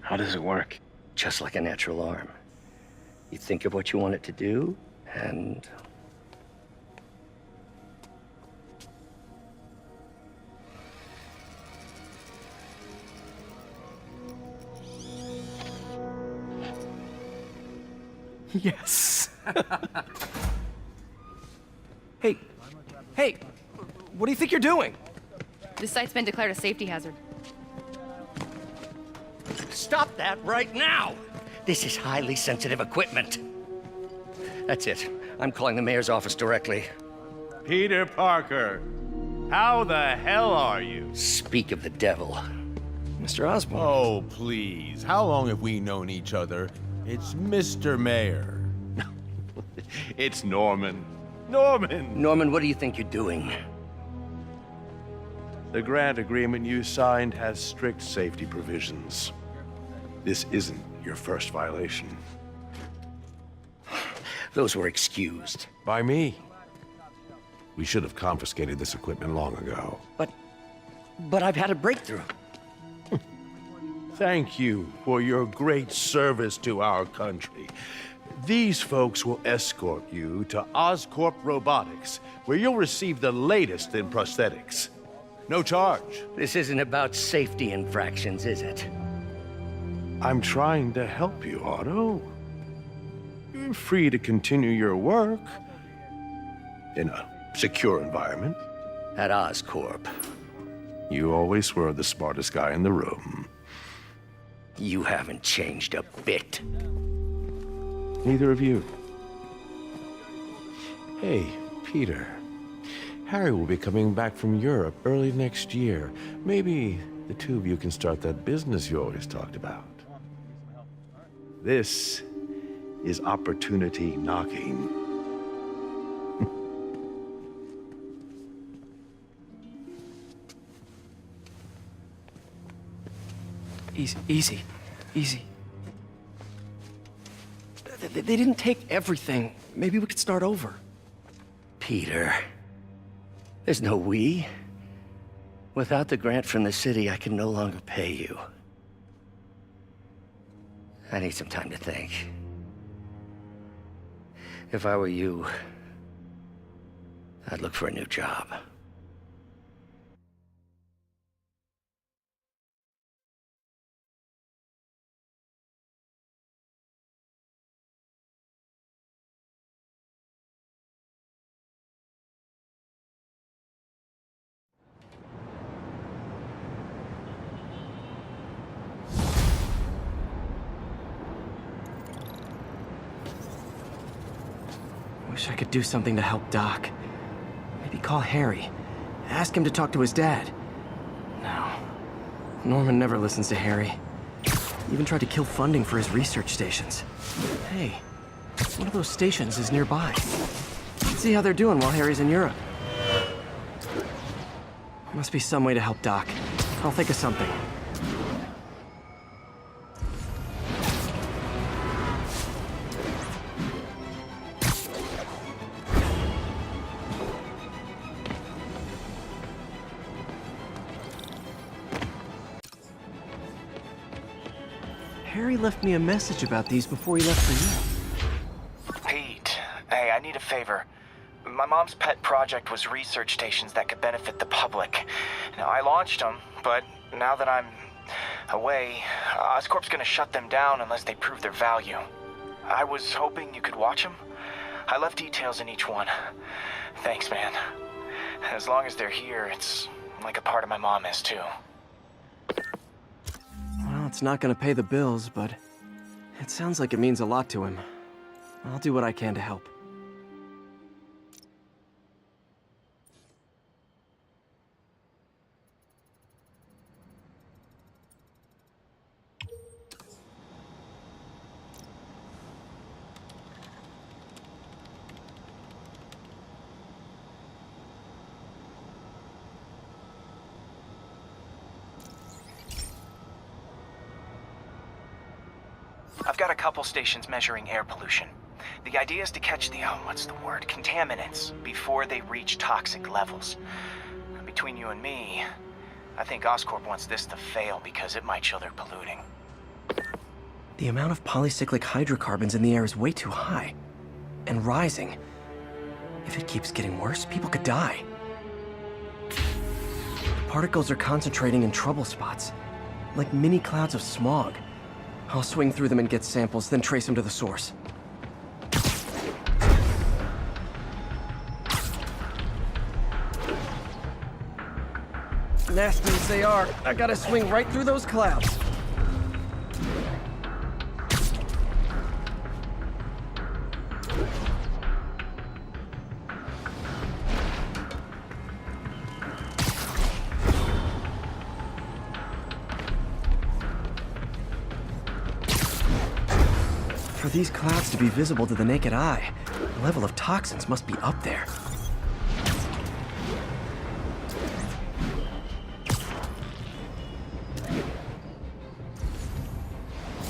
How does it work? Just like a natural arm. You think of what you want it to do, and... Yes! Hey! Hey! What do you think you're doing? This site's been declared a safety hazard. Stop that right now! This is highly sensitive equipment. That's it. I'm calling the mayor's office directly. Peter Parker, how the hell are you? Speak of the devil. Mr. Osborn. Oh, please. How long have we known each other? It's Mr. Mayor. It's Norman. Norman! Norman, what do you think you're doing? The grant agreement you signed has strict safety provisions. This isn't your first violation. Those were excused. By me. We should have confiscated this equipment long ago. But I've had a breakthrough. Thank you for your great service to our country. These folks will escort you to Oscorp Robotics, where you'll receive the latest in prosthetics. No charge. This isn't about safety infractions, is it? I'm trying to help you, Otto. You're free to continue your work in a secure environment. At Oscorp. You always were the smartest guy in the room. You haven't changed a bit. Neither of you. Hey, Peter. Harry will be coming back from Europe early next year. Maybe the two of you can start that business you always talked about. This is opportunity knocking. Easy. They didn't take everything. Maybe we could start over. Peter. There's no we. Without the grant from the city, I can no longer pay you. I need some time to think. If I were you, I'd look for a new job. Wish I could do something to help Doc. Maybe call Harry. Ask him to talk to his dad. No. Norman never listens to Harry. Even tried to kill funding for his research stations. Hey, one of those stations is nearby. Let's see how they're doing while Harry's in Europe. Must be some way to help Doc. I'll think of something. Harry left me a message about these before he left for you. Pete, hey, I need a favor. My mom's pet project was research stations that could benefit the public. Now, I launched them, but now that I'm away, Oscorp's gonna shut them down unless they prove their value. I was hoping you could watch them. I left details in each one. Thanks, man. As long as they're here, it's like a part of my mom is, too. Well, it's not gonna pay the bills, but it sounds like it means a lot to him. I'll do what I can to help. I've got a couple stations measuring air pollution. The idea is to catch the, contaminants before they reach toxic levels. Between you and me, I think Oscorp wants this to fail because it might show they're polluting. The amount of polycyclic hydrocarbons in the air is way too high. And rising. If it keeps getting worse, people could die. Particles are concentrating in trouble spots, like mini clouds of smog. I'll swing through them and get samples, then trace them to the source. Nasty as they are, I gotta swing right through those clouds. For these clouds to be visible to the naked eye, the level of toxins must be up there.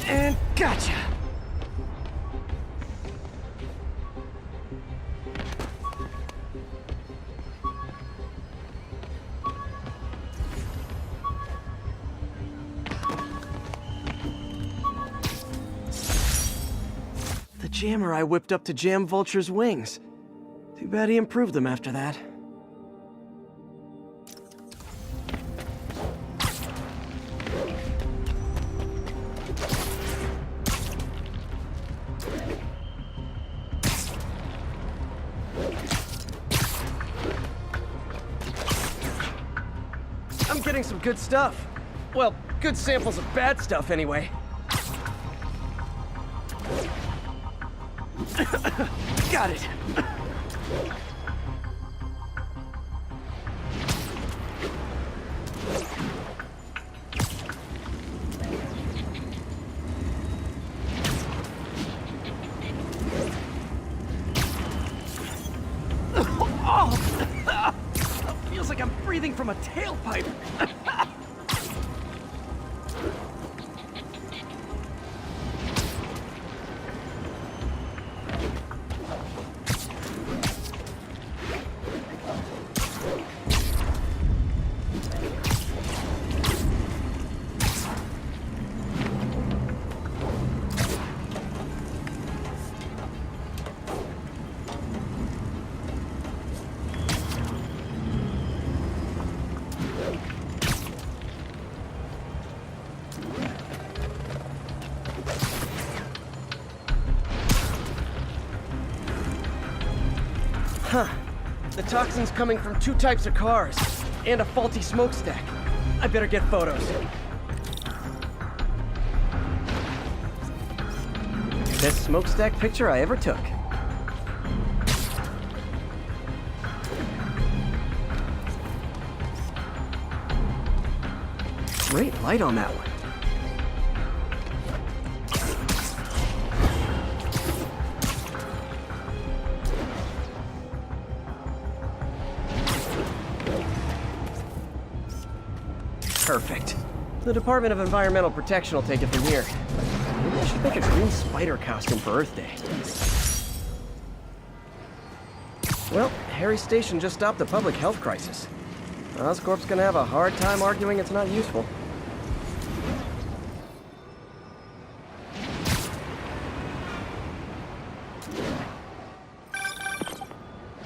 And gotcha! The jammer I whipped up to jam Vulture's wings. Too bad he improved them after that. I'm getting some good stuff. Well, good samples of bad stuff anyway. Got it. Feels like I'm breathing from a tailpipe. Huh. The toxin's coming from two types of cars, and a faulty smokestack. I better get photos. Best smokestack picture I ever took. Great light on that one. Perfect. The Department of Environmental Protection will take it from here. Maybe I should make a green spider costume for Earth Day. Well, Harry's station just stopped a public health crisis. Oscorp's gonna have a hard time arguing it's not useful.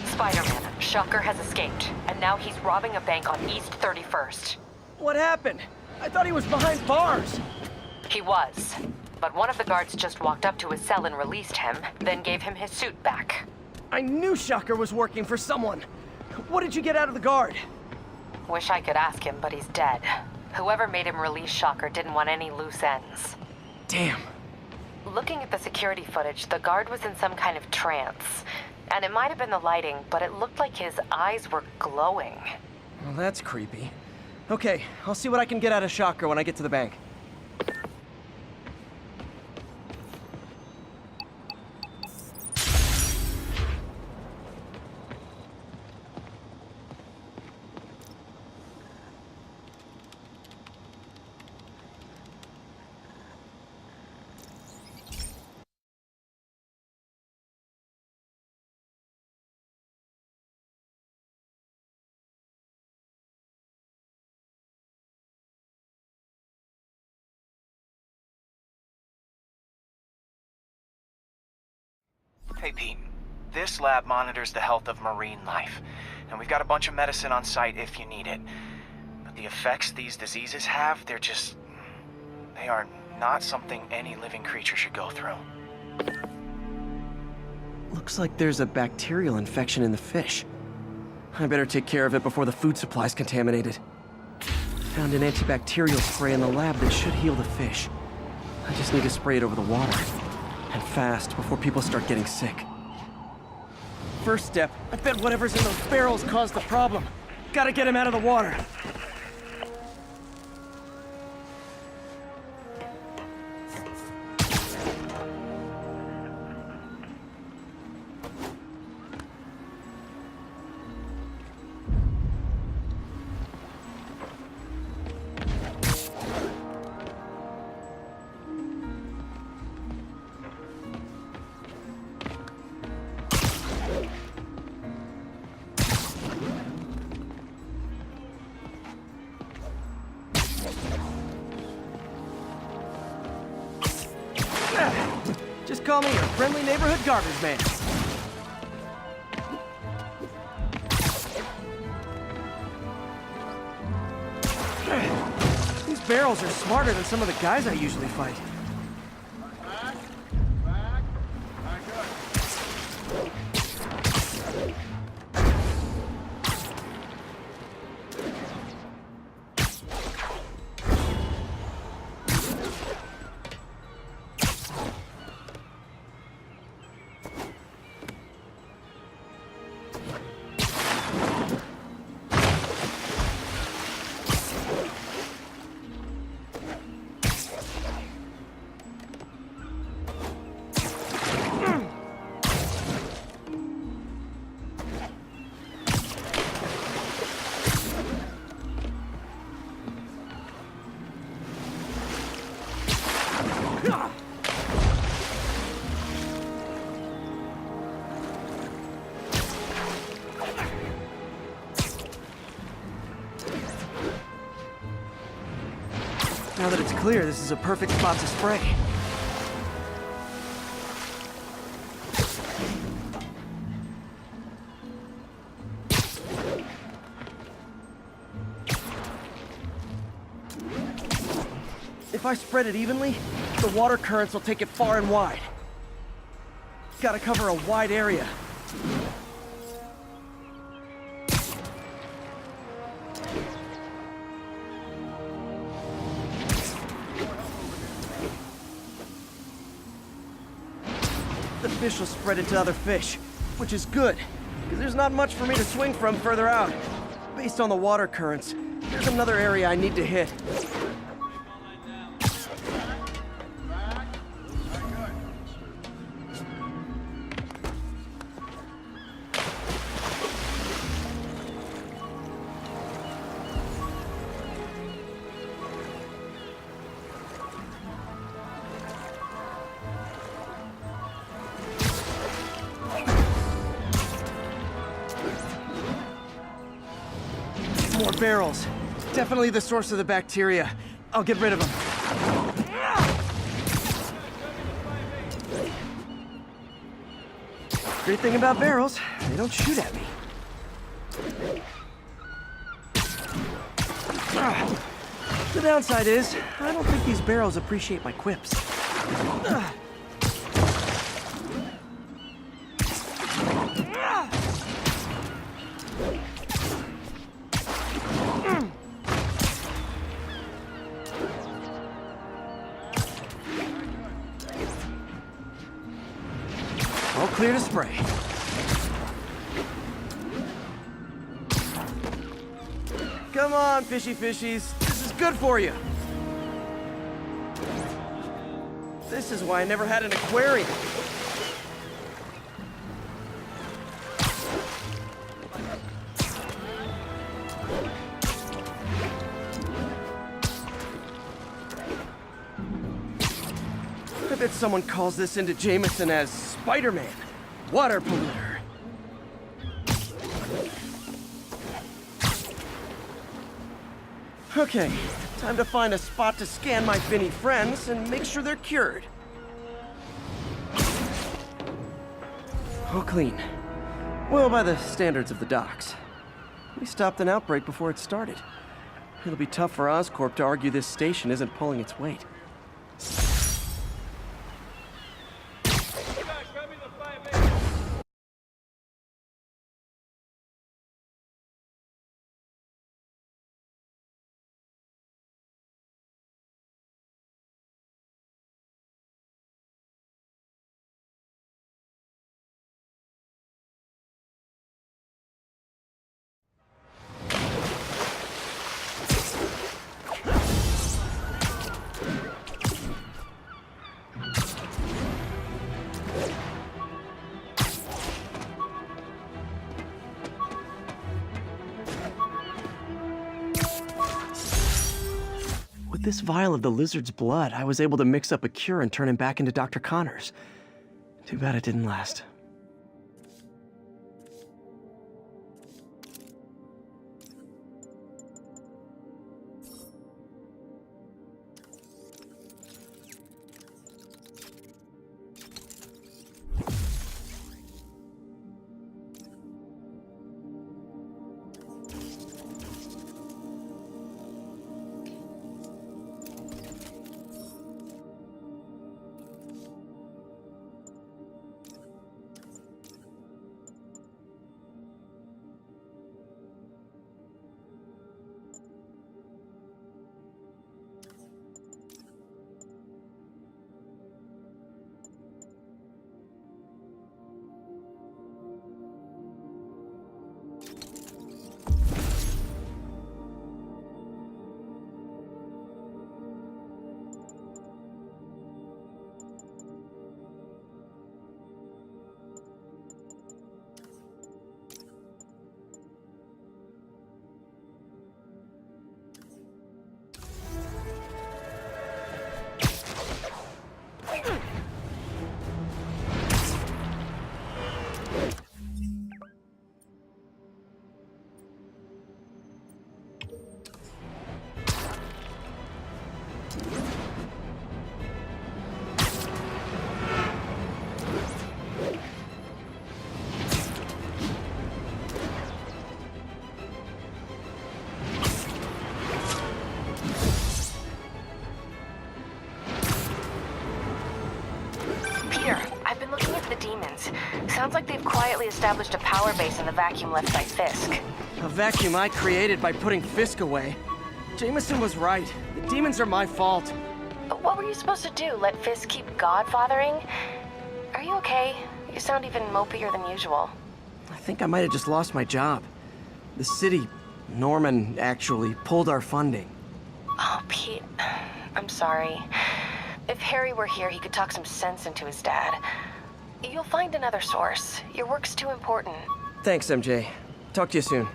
Spiderman, Shocker has escaped, and now he's robbing a bank on East 31st. What happened? I thought he was behind bars. He was, but one of the guards just walked up to his cell and released him, then gave him his suit back. I knew Shocker was working for someone. What did you get out of the guard? Wish I could ask him, but he's dead. Whoever made him release Shocker didn't want any loose ends. Damn. Looking at the security footage, the guard was in some kind of trance. And it might have been the lighting, but it looked like his eyes were glowing. Well, that's creepy. Okay, I'll see what I can get out of Shocker when I get to the bank. This lab monitors the health of marine life, and we've got a bunch of medicine on site if you need it. But the effects these diseases have, they are not something any living creature should go through. Looks like there's a bacterial infection in the fish. I better take care of it before the food supply's contaminated. Found an antibacterial spray in the lab that should heal the fish. I just need to spray it over the water. And fast, before people start getting sick. First step, I bet whatever's in those barrels caused the problem. Gotta get him out of the water. Just call me your friendly neighborhood garbage man. These barrels are smarter than some of the guys I usually fight. Now that it's clear, this is a perfect spot to spray. If I spread it evenly, the water currents will take it far and wide. Gotta cover a wide area. The fish will spread it to other fish, which is good, because there's not much for me to swing from further out. Based on the water currents, there's another area I need to hit. More barrels. Definitely the source of the bacteria. I'll get rid of them. Great thing about barrels, they don't shoot at me. The downside is, I don't think these barrels appreciate my quips. All clear to spray. Come on, fishy fishies. This is good for you. This is why I never had an aquarium. I bet someone calls this into Jameson as Spiderman, water polluter. Okay, time to find a spot to scan my finny friends and make sure they're cured. All clean. Well, by the standards of the docks. We stopped an outbreak before it started. It'll be tough for Oscorp to argue this station isn't pulling its weight. With this vial of the lizard's blood, I was able to mix up a cure and turn him back into Dr. Connors. Too bad it didn't last. Sounds like they've quietly established a power base in the vacuum left by Fisk. A vacuum I created by putting Fisk away. Jameson was right. The demons are my fault. But what were you supposed to do? Let Fisk keep godfathering? Are you okay? You sound even mopier than usual. I think I might have just lost my job. The city, Norman, actually pulled our funding. Oh, Pete. I'm sorry. If Harry were here, he could talk some sense into his dad. You'll find another source. Your work's too important. Thanks, MJ. Talk to you soon.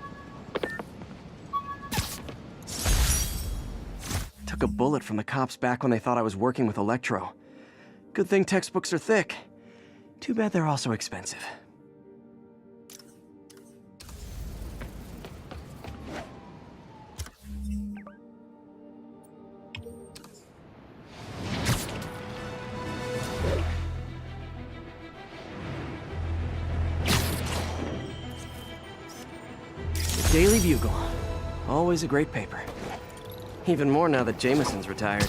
Took a bullet from the cops back when they thought I was working with Electro. Good thing textbooks are thick. Too bad they're also expensive. Daily Bugle. Always a great paper. Even more now that Jameson's retired.